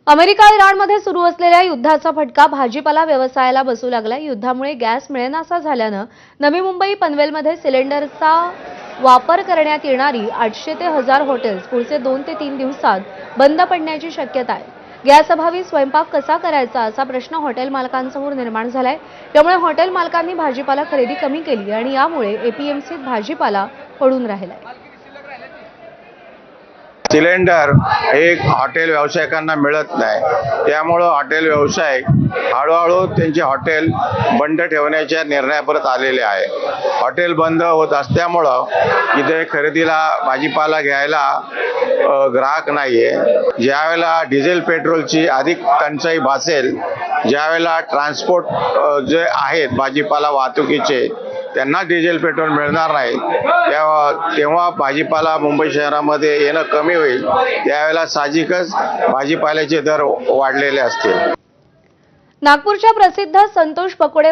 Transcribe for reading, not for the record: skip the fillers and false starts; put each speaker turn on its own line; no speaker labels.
America इराणमध्ये सुरू असलेल्या युद्धाचा फटका भाजीपाला व्यवसायाला बसू लागला। युद्धामुळे गॅस मिळेनासा झाल्यानं नवी मुंबई पनवेलमध्ये सिलेंडरचा वापर करण्यात येणारी 800 ते 1000 हॉटेल्स पुढचे 2 ते 3 दिवसात बंद पडण्याची शक्यता आहे। गॅसअभावी स्वयंपाक कसा करायचा असा प्रश्न हॉटेल मालकांसमोर निर्माण झालाय। त्यामुळे हॉटेल मालकांनी भाजीपाला खरेदी कमी केली आणि यामुळे एपीएमसीत भाजीपाला पडून राहिलाय।
सिलेंडर एक हॉटेल व्यावसायिकांना मिळत नाही, त्यामुळे हॉटेल व्यावसायिक हळूहळू त्यांचे हॉटेल बंद ठेवण्याच्या निर्णयापर्यंत आलेले आहे। हॉटेल बंद होत असल्यामुळं इथे खरेदीला भाजीपाला घ्यायला ग्राहक नाहीये। ज्यावेळेला डिझेल पेट्रोलची अधिक टंचाई भासेल, ज्यावेळेला ट्रान्सपोर्ट जे आहेत भाजीपाला वाहतुकीचे त्यांना डिझेल पेट्रोल मिळणार नाही, तेव्हा भाजीपाला मुंबई शहरामध्ये येणं कमी होईल। त्यावेळेला साहजिकच भाजीपाल्याचे दर वाढलेले असतील।
नागपूरच्या प्रसिद्ध संतोष पकोडे